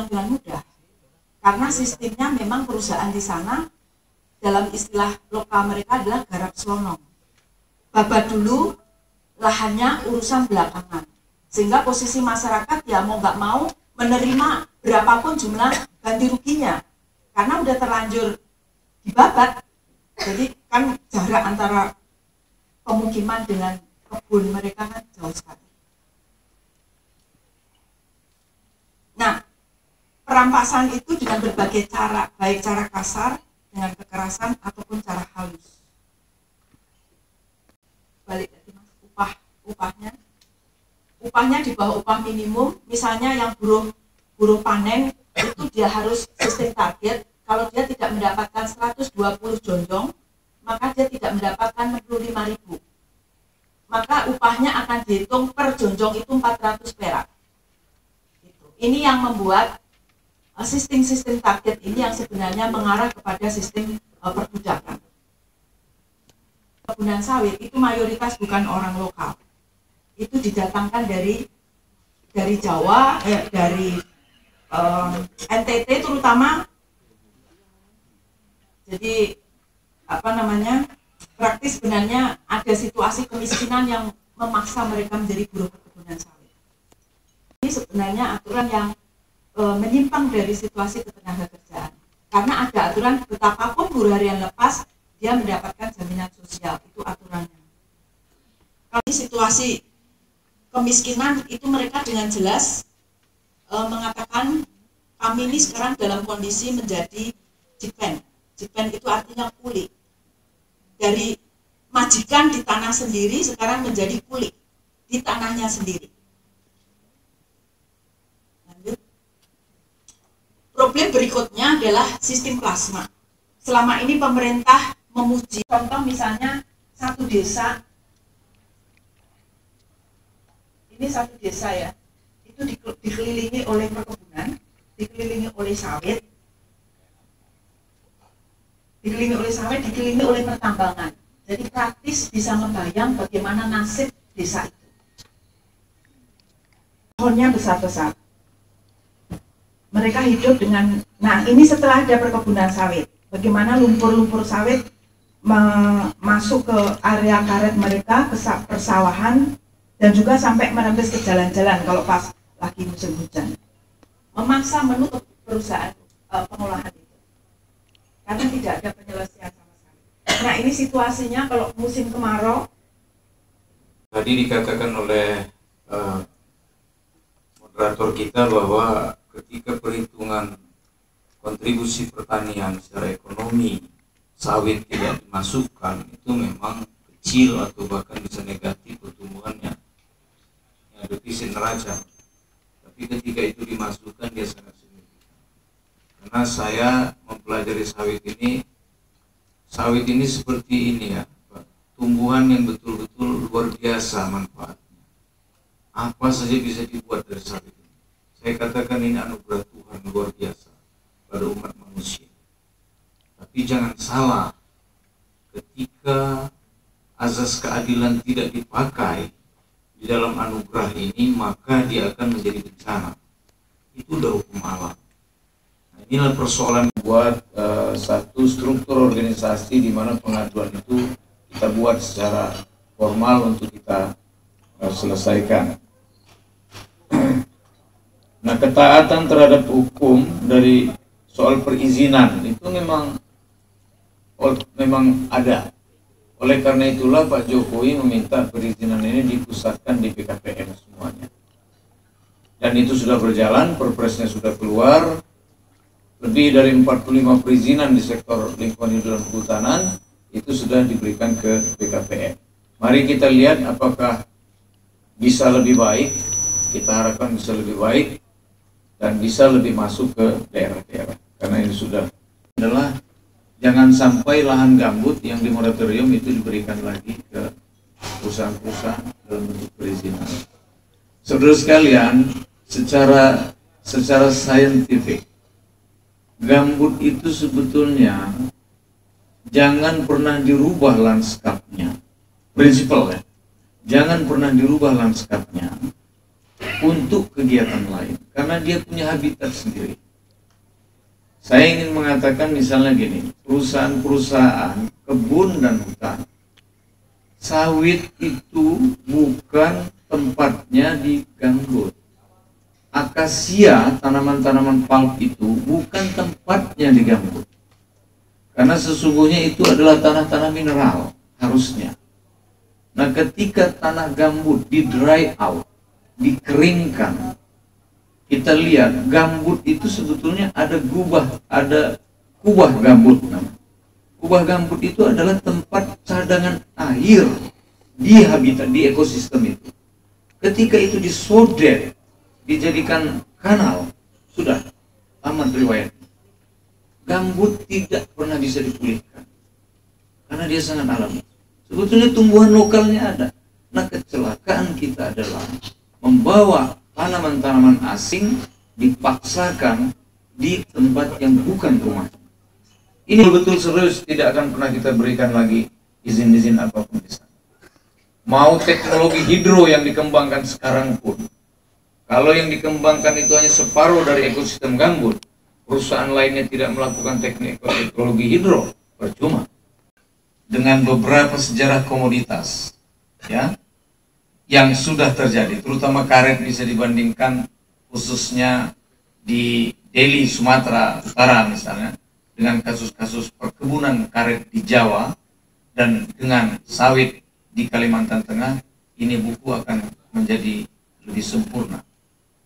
dipegang dengan mudah. Karena sistemnya memang perusahaan di sana, dalam istilah lokal mereka adalah garap selonong. Babat dulu, lahannya urusan belakangan. Sehingga posisi masyarakat ya mau nggak mau menerima berapapun jumlah ganti ruginya. Karena udah terlanjur dibabat. Jadi kan jarak antara pemukiman dengan kebun mereka kan jauh sekali. Nah, perampasan itu dengan berbagai cara, baik cara kasar, dengan kekerasan, ataupun cara halus. Balik lagi mas, upahnya di bawah upah minimum. Misalnya yang buruh panen itu dia harus sistem target. Kalau dia tidak mendapatkan 120 jonjong, maka dia tidak mendapatkan 65.000. Maka upahnya akan dihitung per jonjong itu 400 perak. Ini yang membuat sistem-sistem target ini yang sebenarnya mengarah kepada sistem perbudakan. Perkebunan sawit itu mayoritas bukan orang lokal. Itu didatangkan dari Jawa, dari NTT terutama. Jadi praktis sebenarnya ada situasi kemiskinan yang memaksa mereka menjadi buruh perkebunan sawit. Ini sebenarnya aturan yang menyimpang dari situasi ketenagakerjaan. Karena ada aturan betapapun buruh harian lepas, dia mendapatkan jaminan sosial, itu aturannya. Kalau situasi kemiskinan itu mereka dengan jelas mengatakan kami ini sekarang dalam kondisi menjadi jipen. Jipen itu artinya kuli. Dari majikan di tanah sendiri sekarang menjadi kuli di tanahnya sendiri. Problem berikutnya adalah sistem plasma. Selama ini pemerintah memuji, contoh misalnya satu desa, ini satu desa ya, itu dikelilingi oleh perkebunan, dikelilingi oleh sawit, dikelilingi oleh pertambangan. Jadi praktis bisa membayang bagaimana nasib desa itu. Pohonnya besar-besar. Mereka hidup dengan, nah ini setelah ada perkebunan sawit, bagaimana lumpur-lumpur sawit masuk ke area karet mereka, ke persawahan, dan juga sampai merembes ke jalan-jalan kalau pas lagi musim hujan. Memaksa menutup perusahaan pengolahan itu, karena tidak ada penyelesaian sama sekali. Nah ini situasinya kalau musim kemarau. Tadi dikatakan oleh moderator kita bahwa ketika perhitungan kontribusi pertanian secara ekonomi sawit tidak dimasukkan, itu memang kecil atau bahkan bisa negatif pertumbuhannya, yang defisit neraca. Tapi ketika itu dimasukkan dia sangat signifikan. Karena saya mempelajari sawit ini seperti ini ya, tumbuhan yang betul-betul luar biasa manfaatnya. Apa saja bisa dibuat dari sawit. Saya katakan ini anugerah Tuhan luar biasa pada umat manusia. Tapi jangan salah, ketika azas keadilan tidak dipakai di dalam anugerah ini, maka dia akan menjadi bencana. Itu udah hukum alam. Nah, inilah persoalan buat satu struktur organisasi di mana pengaduan itu kita buat secara formal untuk kita selesaikan. Nah, ketaatan terhadap hukum dari soal perizinan itu memang ada. Oleh karena itulah Pak Jokowi meminta perizinan ini dipusatkan di BKPM semuanya. Dan itu sudah berjalan, perpresnya sudah keluar. Lebih dari 45 perizinan di sektor lingkungan hidup dan kehutanan itu sudah diberikan ke BKPM. Mari kita lihat apakah bisa lebih baik. Kita harapkan bisa lebih baik dan bisa lebih masuk ke daerah-daerah. Karena ini sudah adalah jangan sampai lahan gambut yang di moratorium itu diberikan lagi ke perusahaan-perusahaan dalam bentuk perizinan. Saudara sekalian, secara saintifik, gambut itu sebetulnya jangan pernah dirubah lanskapnya. Prinsipal ya, jangan pernah dirubah lanskapnya untuk kegiatan lain karena dia punya habitat sendiri. Saya ingin mengatakan misalnya gini, perusahaan-perusahaan kebun dan hutan, sawit itu bukan tempatnya di gambut. Akasia, tanaman-tanaman pulp itu bukan tempatnya di gambut. Karena sesungguhnya itu adalah tanah-tanah mineral, harusnya. Nah, ketika tanah gambut di dry out, dikeringkan, kita lihat gambut itu sebetulnya ada kubah gambut. Kubah gambut itu adalah tempat cadangan air di habitat, di ekosistem itu. Ketika itu disodet, dijadikan kanal, sudah aman riwayat. Gambut tidak pernah bisa dipulihkan karena dia sangat alami. Sebetulnya tumbuhan lokalnya ada. Nah, kecelakaan kita adalah membawa tanaman-tanaman asing dipaksakan di tempat yang bukan rumah. Ini betul serius, tidak akan pernah kita berikan lagi izin-izin apapun di sana. Mau teknologi hidro yang dikembangkan sekarang pun, kalau yang dikembangkan itu hanya separuh dari ekosistem gambut, perusahaan lainnya tidak melakukan teknologi hidro, percuma. Dengan beberapa sejarah komoditas, ya, yang sudah terjadi, terutama karet bisa dibandingkan khususnya di Deli, Sumatera Utara misalnya, dengan kasus-kasus perkebunan karet di Jawa dan dengan sawit di Kalimantan Tengah, ini buku akan menjadi lebih sempurna.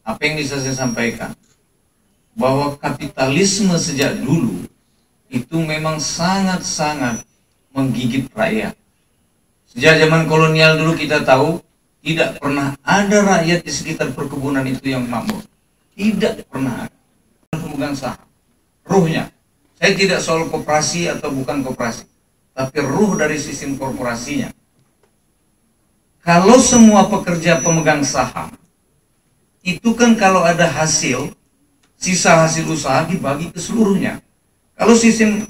Apa yang bisa saya sampaikan? Bahwa kapitalisme sejak dulu itu memang sangat-sangat menggigit rakyat. Sejak zaman kolonial dulu kita tahu tidak pernah ada rakyat di sekitar perkebunan itu yang makmur. Tidak pernah ada. Pemegang saham. Ruhnya. Saya tidak soal koperasi atau bukan koperasi, tapi ruh dari sistem korporasinya. Kalau semua pekerja pemegang saham, itu kan kalau ada hasil, sisa hasil usaha dibagi ke seluruhnya. Kalau sistem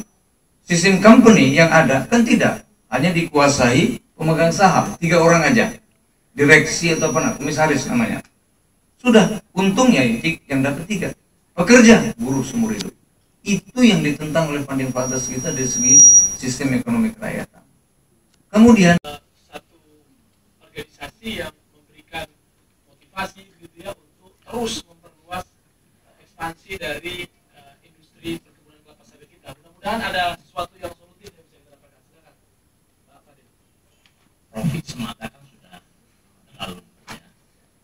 company yang ada kan tidak, hanya dikuasai pemegang saham, 3 orang aja, direksi atau apa, komisaris namanya. Sudah, untungnya yang dapat 3, pekerja buruh seumur hidup. Itu yang ditentang oleh founding fathers kita dari segi sistem ekonomi kerakyatan. Kemudian satu organisasi yang memberikan motivasi gitu ya untuk terus memperluas ekspansi dari industri perkebunan kelapa sawit kita. Mudah-mudahan ada sesuatu yang solutif yang bisa kita dapatkan. Silakan, Pak Fadil. Profit semata kan sudah lalu, ya.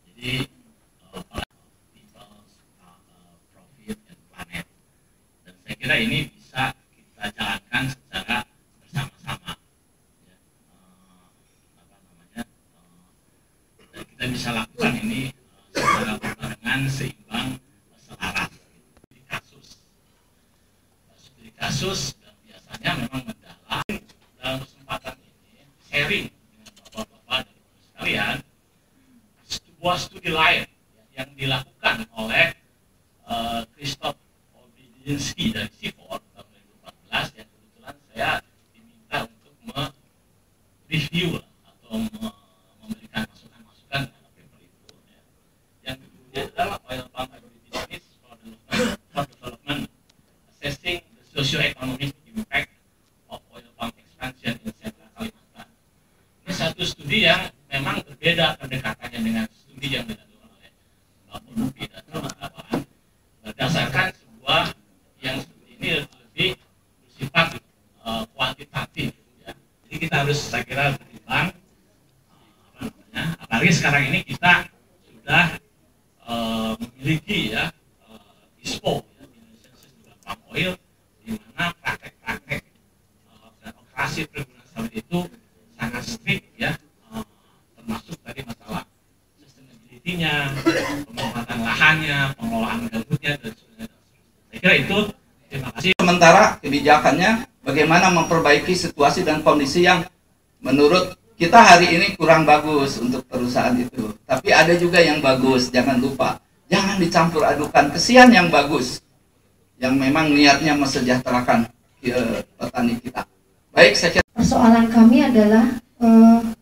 Jadi profit dan planet. Dan saya kira ini bisa kita jalankan secara bersama-sama. Ya. Dan kita bisa lakukan ini secara berbarengan, seimbang, selaras. Studi kasus dan biasanya memang mendalam. Dalam kesempatan ini sharing dengan bapak-bapak dan ibu sekalian sebuah studi lain yang dilakukan oleh Christoph Obedinsky dari CIFOR tahun 2014, yang kebetulan saya diminta untuk mereview atau memberikan masukan-masukan terhadap paper itu, ya. Yang kedua adalah Oil Palm Agribusiness for Development, Assessing the Socio-Economic Impact of Oil Palm Expansion in Central Kalimantan. Ini satu studi yang memang berbeda pendekatannya dengan studi yang dilakukan oleh Mbak Purnovi dan kawan-kawan, berdasarkan sebuah yang studi ini lebih bersifat kuantitatif, ya. Jadi kita harus, saya kira, berimbang, apalagi sekarang ini kita sudah memiliki, ya, ISPO, ya, Indonesian System of Palm Oil, di mana praktek-praktek dan operasi perkebunan sawit itu sangat strict, ya, termasuk tadi masalah sustainability-nya, pemanfaatan lahannya, pengelolaan gambutnya, dan sebagainya. Saya kira itu. Terima kasih. Sementara kebijakannya bagaimana memperbaiki situasi dan kondisi yang menurut kita hari ini kurang bagus untuk perusahaan itu. Tapi ada juga yang bagus, jangan lupa. Jangan dicampur adukan. Kesian yang bagus, yang memang niatnya mesejahterakan petani kita. Baik, saya kira. Persoalan kami adalah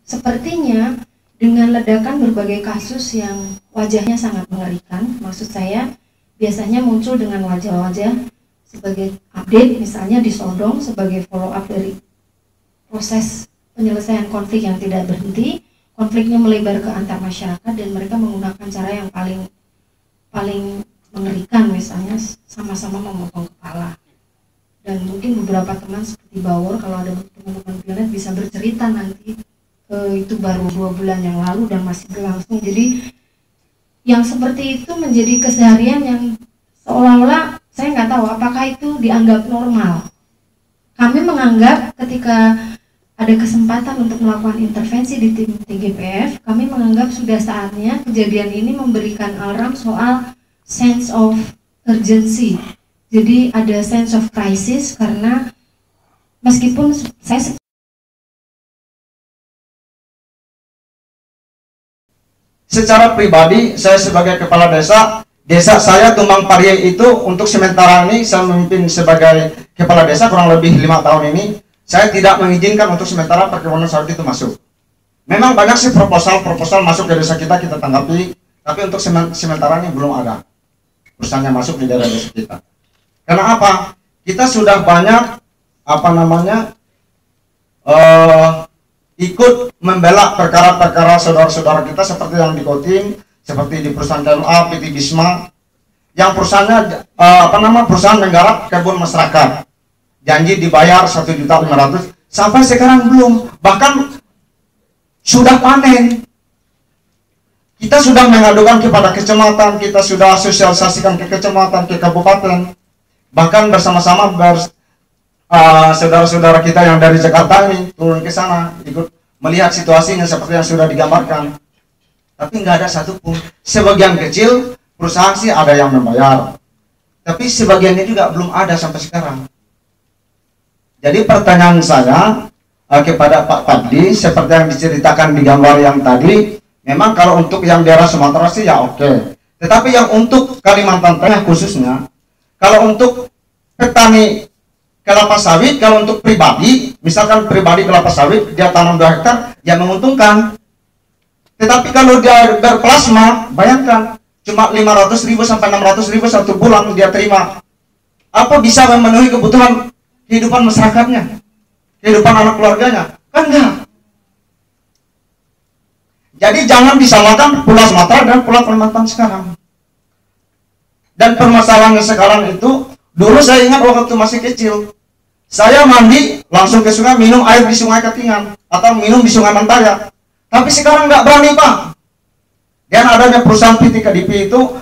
sepertinya dengan ledakan berbagai kasus yang wajahnya sangat mengerikan. Maksud saya biasanya muncul dengan wajah-wajah sebagai update, misalnya disodong sebagai follow up dari proses penyelesaian konflik yang tidak berhenti. Konfliknya melebar ke antar masyarakat dan mereka menggunakan cara yang paling mengerikan, misalnya sama-sama memotong kepala. Dan mungkin beberapa teman seperti Bawor, kalau ada teman-teman Pionet bisa bercerita nanti, itu baru 2 bulan yang lalu dan masih berlangsung. Jadi yang seperti itu menjadi keseharian yang seolah-olah saya nggak tahu apakah itu dianggap normal. Kami menganggap ketika ada kesempatan untuk melakukan intervensi di tim TGPF, kami menganggap sudah saatnya kejadian ini memberikan alarm soal sense of urgency. Jadi ada sense of crisis, karena meskipun saya secara pribadi, saya sebagai kepala desa saya Tumbang Parie itu untuk sementara ini saya memimpin sebagai kepala desa kurang lebih 5 tahun ini, saya tidak mengizinkan untuk sementara perkebunan sawit itu masuk. Memang banyak sih proposal masuk ke desa kita tanggapi, tapi untuk sementara ini belum ada perusahaannya masuk di daerah desa kita. Karena apa? Kita sudah banyak ikut membela perkara-perkara saudara-saudara kita seperti yang di Kotim, seperti di perusahaan KLA, PT Bisma, yang perusahaannya perusahaan menggarap kebun masyarakat, janji dibayar 1.500.000, sampai sekarang belum, bahkan sudah panen. Kita sudah mengadukan kepada kecamatan, kita sudah sosialisasikan ke kecamatan, ke kabupaten, bahkan bersama-sama saudara-saudara kita yang dari Jakarta ini turun ke sana ikut melihat situasinya seperti yang sudah digambarkan, tapi nggak ada satupun. Sebagian kecil perusahaan sih ada yang membayar, tapi sebagiannya juga belum ada sampai sekarang. Jadi pertanyaan saya kepada Pak Padli, seperti yang diceritakan di gambar yang tadi, memang kalau untuk yang daerah Sumatera sih ya oke, tetapi yang untuk Kalimantan Tengah khususnya, kalau untuk petani kelapa sawit, kalau untuk pribadi, misalkan pribadi kelapa sawit dia tanam 2 hektar, ya menguntungkan. Tetapi kalau dia berplasma, bayangkan cuma 500.000 sampai 600.000 satu bulan dia terima. Apa bisa memenuhi kebutuhan kehidupan masyarakatnya, kehidupan anak keluarganya? Kan enggak. Jadi jangan disamakan Pulau Sumatera dan Pulau Kalimantan sekarang. Dan permasalahannya sekarang itu, dulu saya ingat waktu masih kecil, saya mandi langsung ke sungai, minum air di sungai Ketingan atau minum di sungai Mantaya. Tapi sekarang nggak berani, Pak. Dan adanya perusahaan PT KDP itu,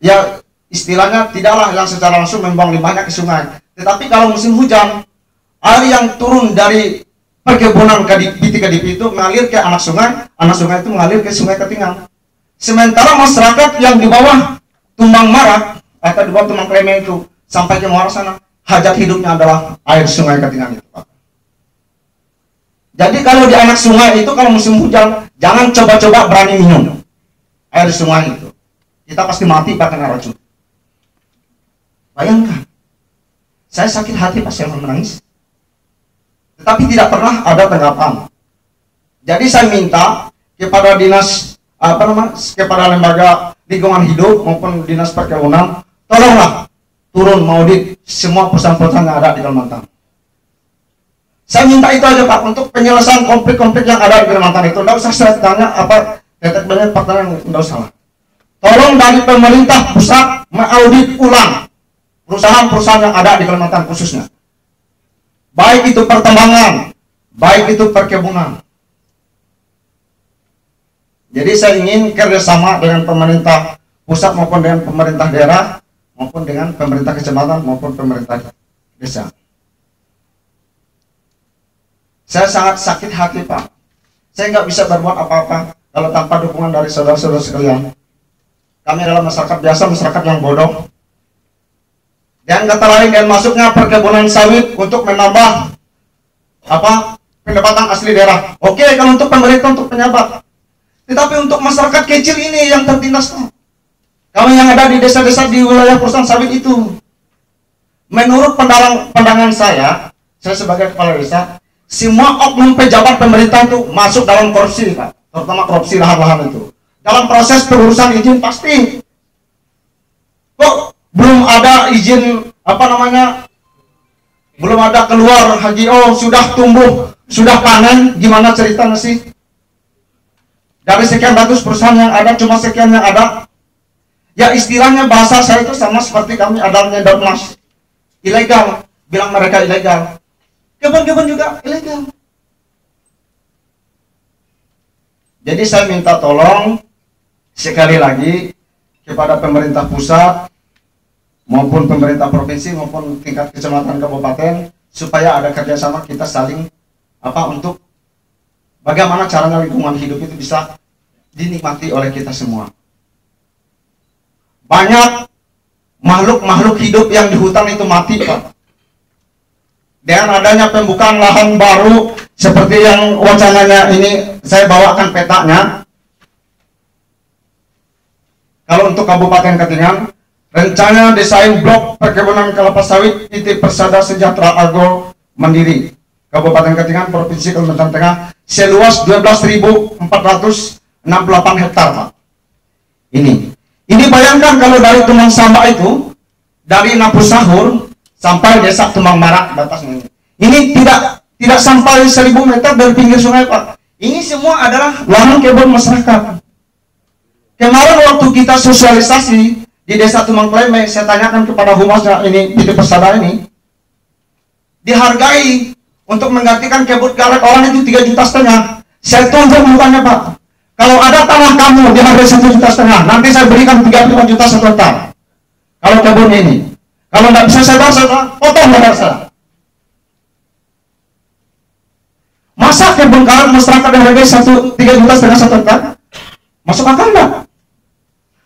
ya istilahnya tidaklah yang secara langsung membuang limbahnya ke sungai. Tetapi kalau musim hujan, air yang turun dari perkebunan PT KDP itu mengalir ke anak sungai itu mengalir ke sungai Ketingan. Sementara masyarakat yang di bawah Tumbang Marak atau di bawah Tumbang Kleme itu sampai ke Muara sana, hajat hidupnya adalah air sungai Ketingan itu, Pak. Jadi kalau di anak sungai itu kalau musim hujan, jangan coba-coba berani minum air sungai itu. Kita pasti mati Pak kena racun. Bayangkan, saya sakit hati pas saya menangis. Tetapi tidak pernah ada tanggapan. Jadi saya minta kepada dinas kepada lembaga lingkungan hidup maupun dinas perkebunan, tolonglah turun mengaudit semua perusahaan-perusahaan yang ada di Kalimantan. Saya minta itu aja Pak, untuk penyelesaian konflik-konflik yang ada di Kalimantan itu. Tidak usah saya tanya apa tetek banyak pertanyaan, tidak usah. Tolong dari pemerintah pusat mengaudit ulang perusahaan-perusahaan yang ada di Kalimantan khususnya. Baik itu pertambangan, baik itu perkebunan. Jadi saya ingin kerjasama dengan pemerintah pusat maupun dengan pemerintah daerah, maupun dengan pemerintah kecamatan maupun pemerintah desa. Saya sangat sakit hati Pak. Saya nggak bisa berbuat apa-apa kalau tanpa dukungan dari saudara-saudara sekalian. Kami adalah masyarakat biasa, masyarakat yang bodoh. Dan kata lain, dan masuknya perkebunan sawit untuk menambah pendapatan asli daerah. Oke, kalau untuk pemerintah, untuk pejabat. Tetapi untuk masyarakat kecil ini yang tertindas, kami yang ada di desa-desa di wilayah perusahaan sawit itu, menurut pandangan saya sebagai kepala desa, semua oknum pejabat pemerintah itu masuk dalam korupsi, Pak. terutama korupsi lahan-lahan itu. Dalam proses pengurusan izin pasti kok belum ada izin belum ada keluar HGO, sudah tumbuh, sudah panen, gimana ceritanya sih? Dari sekian ratus perusahaan yang ada, cuma sekian yang ada. Ya istilahnya bahasa saya itu sama seperti kami ada nyedot emas. Ilegal, bilang mereka ilegal. Kebun-kebun juga ilegal. Jadi saya minta tolong sekali lagi kepada pemerintah pusat maupun pemerintah provinsi maupun tingkat kecamatan kabupaten supaya ada kerjasama kita saling untuk bagaimana caranya lingkungan hidup itu bisa dinikmati oleh kita semua. Banyak makhluk-makhluk hidup yang di hutan itu mati, Pak. Dengan adanya pembukaan lahan baru seperti yang wacananya ini, saya bawakan petanya. Kalau untuk Kabupaten Katingan, rencana desain blok perkebunan kelapa sawit titik Persada Sejahtera Agro Mandiri Kabupaten Katingan Provinsi Kalimantan Tengah seluas 12.468 hektar, Pak. Ini bayangkan kalau dari Tumang Samba itu dari Napu Sahur sampai desa Tumang Marak batasnya. Ini tidak sampai 1.000 meter dari pinggir sungai, Pak. Ini semua adalah lahan kebun masyarakat. Kemarin waktu kita sosialisasi di desa Tumang Kleme, saya tanyakan kepada humasnya ini titik Persada ini, dihargai untuk menggantikan kebun karet orang itu 3,5 juta. Saya tunjuk mukanya, Pak. Kalau ada tanah kamu dihargai 1,5 juta, nanti saya berikan 35 juta 1 hektar. Kalau kebun ini, kalau nggak bisa saya potong modal saya. Masa kebun karet masyarakat dihargai 3,5 juta 1 hektar? Masuk akal nggak?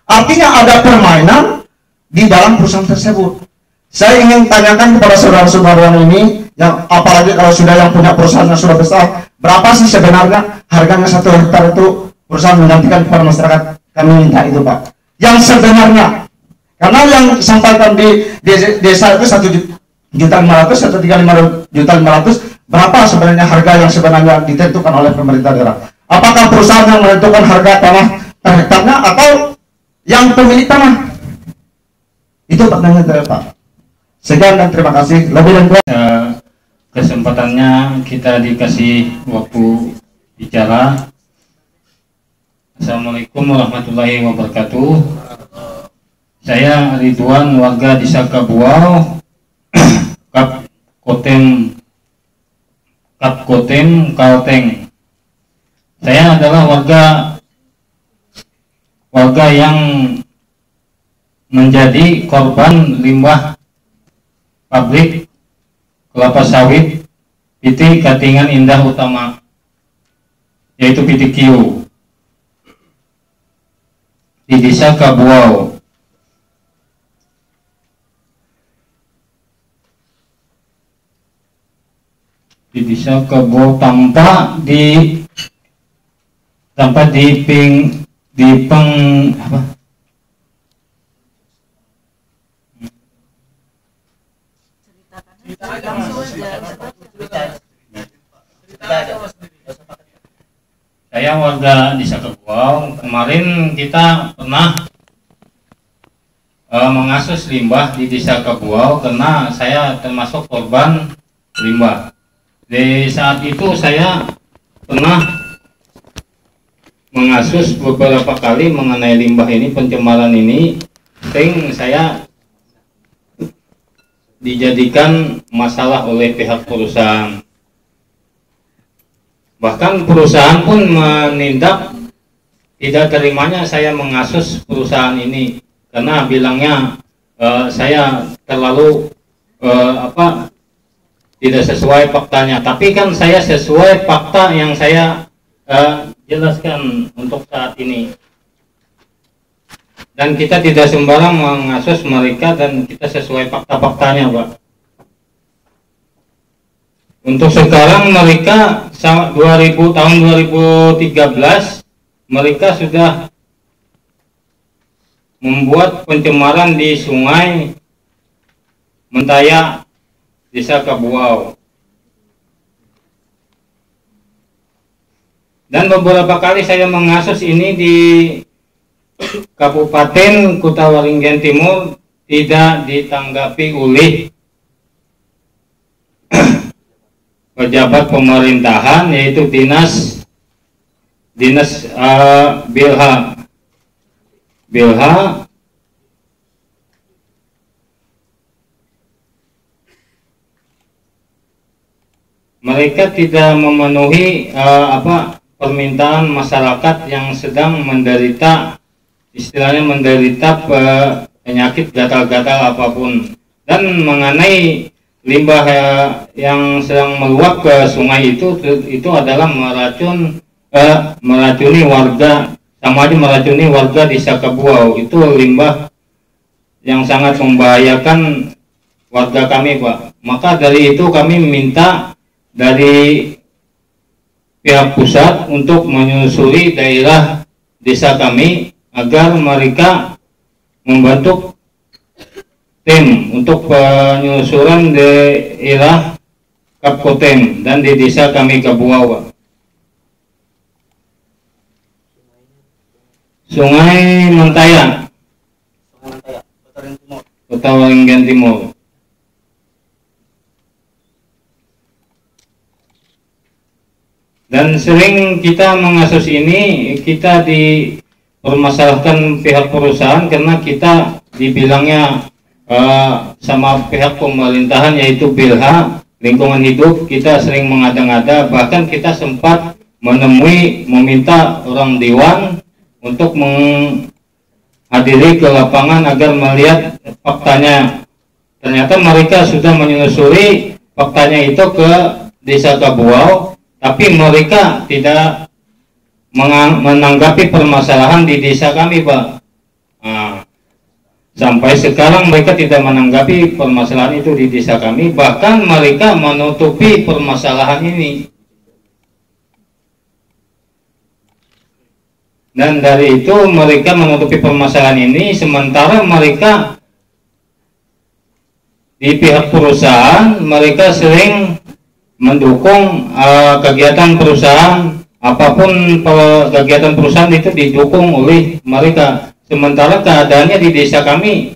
Artinya ada permainan di dalam perusahaan tersebut. Saya ingin tanyakan kepada saudara-saudara ini, yang apalagi kalau sudah yang punya perusahaan yang sudah besar, berapa sih sebenarnya harganya 1 hektar itu perusahaan menggantikan kepada masyarakat? Kami minta itu, Pak. Yang sebenarnya, karena yang disampaikan di desa itu 1.500.000 atau 3.500.000, berapa sebenarnya harga yang sebenarnya ditentukan oleh pemerintah daerah? Apakah perusahaan yang menentukan harga tanah per hektarnya atau yang pemilik tanah? Itu pertanyaan saya, Pak. Sekian dan terima kasih. Lebih dan kurang kesempatannya kita dikasih waktu bicara. Assalamualaikum warahmatullahi wabarakatuh. Saya Ridwan, warga Desa Kabuau, Kapkotem, Kalteng. Saya adalah warga yang menjadi korban limbah pabrik kelapa sawit PT Katingan Indah Utama, yaitu PT Kio di Desa Kabuau. Di Desa Kabuau tanpa di Saya warga Desa Kabuau. Kemarin kita pernah mengasus limbah di Desa Kabuau karena saya termasuk korban limbah. Di saat itu saya pernah mengasus beberapa kali mengenai limbah ini, pencemaran ini, sehingga saya dijadikan masalah oleh pihak perusahaan. Bahkan perusahaan pun menindak tidak terimanya saya mengasus perusahaan ini karena bilangnya saya terlalu tidak sesuai faktanya. Tapi kan saya sesuai fakta yang saya jelaskan untuk saat ini. Dan kita tidak sembarang mengasus mereka dan kita sesuai fakta-faktanya, Pak. Untuk sekarang mereka tahun 2013 mereka sudah membuat pencemaran di Sungai Mentaya Desa Kabuau. Dan beberapa kali saya mengasus ini di Kabupaten Kutawaringin Timur tidak ditanggapi oleh pejabat pemerintahan, yaitu dinas Bilha. Mereka tidak memenuhi permintaan masyarakat yang sedang menderita, istilahnya menderita penyakit gatal-gatal apapun. Dan mengenai limbah yang sedang meluap ke sungai itu adalah meracuni warga, sama aja meracuni warga di Sakabuau. Itu limbah yang sangat membahayakan warga kami, Pak. Maka dari itu kami minta dari pihak pusat untuk menyusuri daerah desa kami agar mereka membentuk tim untuk penyusuran daerah Kapkotem dan di desa kami Kabuawa. Sungai Mentaya, Kutawaringin Timur. Dan sering kita mengasus ini, kita dipermasalahkan pihak perusahaan karena kita dibilangnya sama pihak pemerintahan, yaitu Bilha Lingkungan Hidup. Kita sering mengada-ngada, bahkan kita sempat meminta orang Dewan untuk menghadiri ke lapangan agar melihat faktanya. Ternyata mereka sudah menyusuri faktanya itu ke desa Kabuau, tapi mereka tidak menanggapi permasalahan di desa kami, Pak. Nah, sampai sekarang mereka tidak menanggapi permasalahan itu di desa kami, bahkan mereka menutupi permasalahan ini. Dan dari itu mereka menutupi permasalahan ini, sementara mereka di pihak perusahaan mereka sering mendukung kegiatan perusahaan, apapun kegiatan perusahaan itu didukung oleh mereka. Sementara keadaannya di desa kami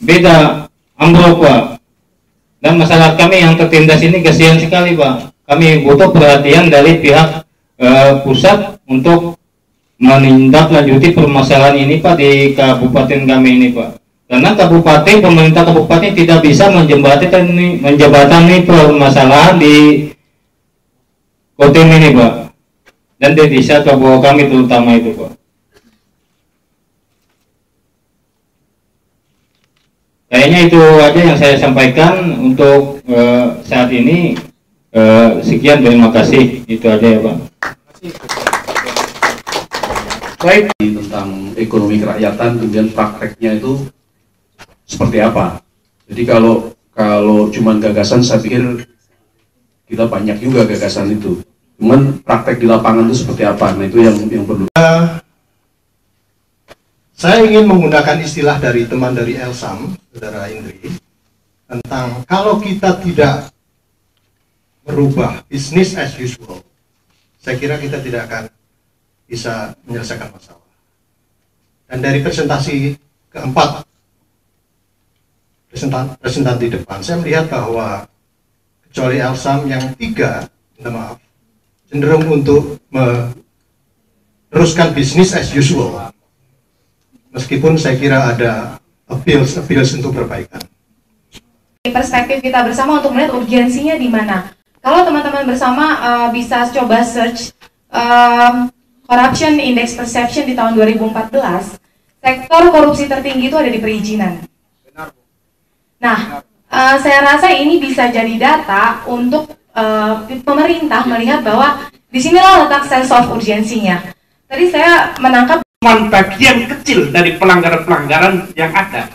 beda, ambruk, Pak. Dan masyarakat kami yang tertindas ini kasihan sekali, Pak. Kami butuh perhatian dari pihak pusat untuk menindaklanjuti permasalahan ini, Pak, di kabupaten kami ini, Pak. Karena pemerintah kabupaten tidak bisa menjembatani permasalahan di Kotem ini, Pak, dan di desa Kabupaten kami terutama itu, Pak. Kayaknya itu aja yang saya sampaikan untuk saat ini. Sekian, terima kasih. Itu aja ya, Pak. Baik, tentang ekonomi kerakyatan, kemudian prakteknya itu seperti apa. Jadi kalau cuma gagasan, saya pikir kita banyak juga gagasan itu. Cuman praktek di lapangan itu seperti apa? Nah, itu yang perlu. Saya ingin menggunakan istilah dari teman dari Elsam, Saudara Indri, tentang kalau kita tidak merubah business as usual, saya kira kita tidak akan bisa menyelesaikan masalah. Dan dari presentasi keempat presentan di depan, saya melihat bahwa kecuali Elsam yang 3, minta maaf, cenderung untuk meneruskan bisnis as usual, meskipun saya kira ada appeals untuk perbaikan. Perspektif kita bersama untuk melihat urgensinya di mana. Kalau teman-teman bersama bisa coba search Corruption Index Perception di tahun 2014, sektor korupsi tertinggi itu ada di perizinan. Nah, saya rasa ini bisa jadi data untuk pemerintah melihat bahwa disinilah letak sense of urgensinya. Tadi saya menangkap bagian kecil dari pelanggaran-pelanggaran yang ada.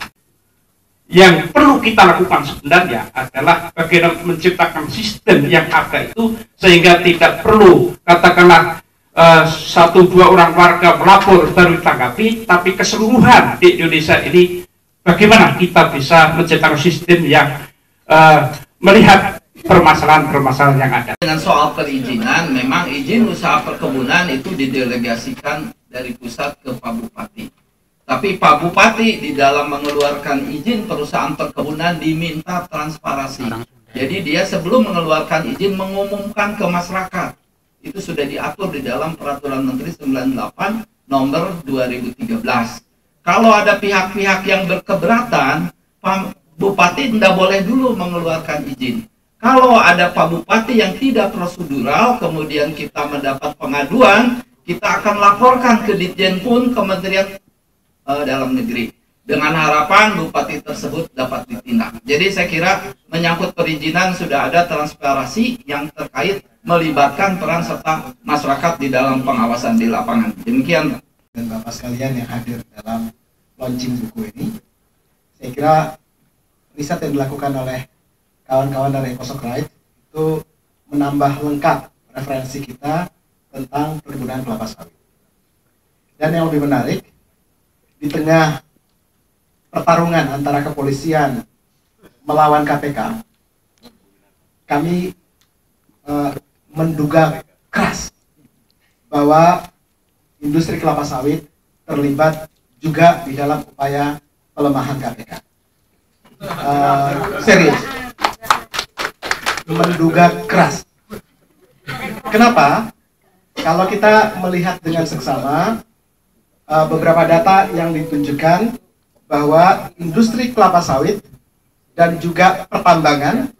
Yang perlu kita lakukan sebenarnya adalah bagaimana menciptakan sistem yang ada itu sehingga tidak perlu katakanlah 1-2 orang warga melapor baru ditanggapi, tapi keseluruhan di Indonesia ini bagaimana kita bisa menciptakan sistem yang melihat permasalahan-permasalahan yang ada. Dengan soal perizinan, memang izin usaha perkebunan itu didelegasikan dari pusat ke Pak Bupati. Tapi Pak Bupati di dalam mengeluarkan izin perusahaan perkebunan diminta transparansi. Jadi dia sebelum mengeluarkan izin mengumumkan ke masyarakat. Itu sudah diatur di dalam Peraturan Menteri 98 nomor 2013. Kalau ada pihak-pihak yang berkeberatan, Pak Bupati tidak boleh dulu mengeluarkan izin. Kalau ada Pak Bupati yang tidak prosedural, kemudian kita mendapat pengaduan, kita akan laporkan ke Ditjenpun Kementerian Dalam Negeri. Dengan harapan Bupati tersebut dapat ditindak. Jadi saya kira menyangkut perizinan sudah ada transparansi yang terkait melibatkan peran serta masyarakat di dalam pengawasan di lapangan. Demikian. Dan Bapak sekalian yang hadir dalam launching buku ini, saya kira riset yang dilakukan oleh kawan-kawan dari EcoSocRite itu menambah lengkap referensi kita tentang perkebunan kelapa sawit. Dan yang lebih menarik, di tengah pertarungan antara kepolisian melawan KPK, kami menduga keras bahwa industri kelapa sawit terlibat juga di dalam upaya pelemahan KPK. Serius, menduga keras. Kenapa? Kalau kita melihat dengan seksama beberapa data yang ditunjukkan bahwa industri kelapa sawit dan juga pertambangan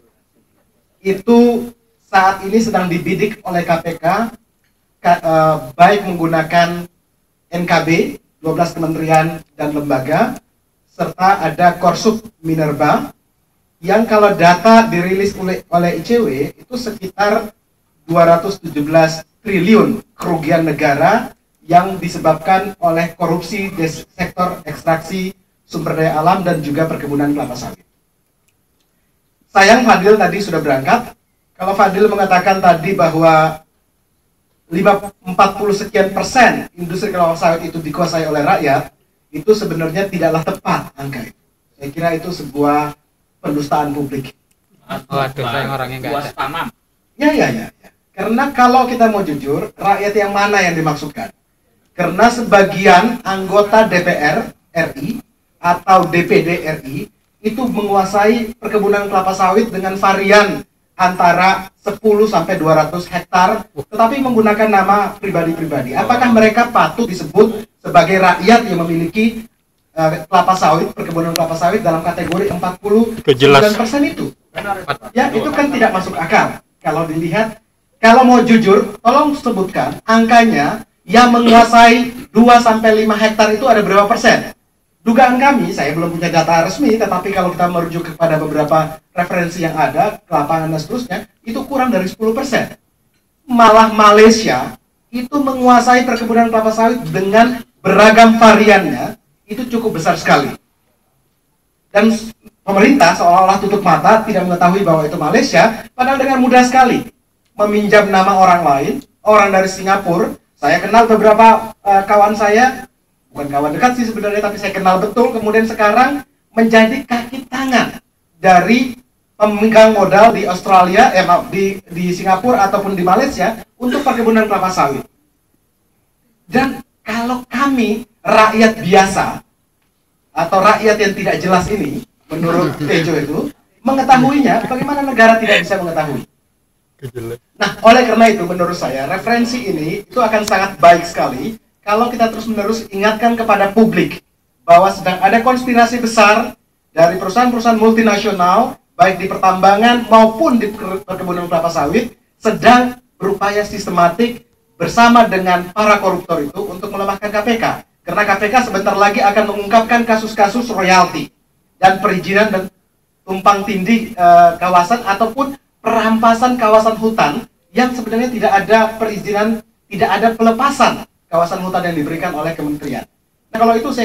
itu saat ini sedang dibidik oleh KPK, baik menggunakan NKB, 12 kementerian dan lembaga, serta ada Korsup Minerba, yang kalau data dirilis oleh ICW itu sekitar 217 triliun kerugian negara yang disebabkan oleh korupsi di sektor ekstraksi sumber daya alam dan juga perkebunan kelapa sawit. Sayang Fadil tadi sudah berangkat. Kalau Fadil mengatakan tadi bahwa 40 sekian persen industri kelapa sawit itu dikuasai oleh rakyat, itu sebenarnya tidaklah tepat angka itu. Saya kira itu sebuah pendustaan publik. Waduh, saya orangnya nggak ada. Ya. Karena kalau kita mau jujur, rakyat yang mana yang dimaksudkan? Karena sebagian anggota DPR RI atau DPD RI itu menguasai perkebunan kelapa sawit dengan varian antara 10 sampai 200 hektar, tetapi menggunakan nama pribadi-pribadi. Apakah mereka patut disebut sebagai rakyat yang memiliki kelapa sawit, perkebunan kelapa sawit dalam kategori 40% itu? Ya, itu kan tidak masuk akal. Kalau dilihat, kalau mau jujur, tolong sebutkan angkanya yang menguasai 2 sampai 5 hektar itu ada berapa persen? Dugaan kami, saya belum punya data resmi, tetapi kalau kita merujuk kepada beberapa referensi yang ada, ke lapangan dan seterusnya, itu kurang dari 10%. Malah Malaysia itu menguasai perkebunan kelapa sawit dengan beragam variannya, itu cukup besar sekali. Dan pemerintah seolah-olah tutup mata, tidak mengetahui bahwa itu Malaysia, padahal dengan mudah sekali meminjam nama orang lain, orang dari Singapura. Saya kenal beberapa kawan saya, bukan kawan dekat sih sebenarnya, tapi saya kenal betul, kemudian sekarang menjadi kaki tangan dari pemegang modal di Australia, di Singapura ataupun di Malaysia untuk perkebunan kelapa sawit. Dan kalau kami rakyat biasa atau rakyat yang tidak jelas ini, menurut Tejo itu, mengetahuinya, bagaimana negara tidak bisa mengetahui? Nah, oleh karena itu menurut saya referensi ini itu akan sangat baik sekali kalau kita terus-menerus ingatkan kepada publik bahwa sedang ada konspirasi besar dari perusahaan-perusahaan multinasional, baik di pertambangan maupun di perkebunan kelapa sawit, sedang berupaya sistematik bersama dengan para koruptor itu untuk melemahkan KPK. Karena KPK sebentar lagi akan mengungkapkan kasus-kasus royalti dan perizinan dan tumpang tindih kawasan ataupun perampasan kawasan hutan yang sebenarnya tidak ada perizinan, tidak ada pelepasan kawasan hutan yang diberikan oleh kementerian. Nah, kalau itu saya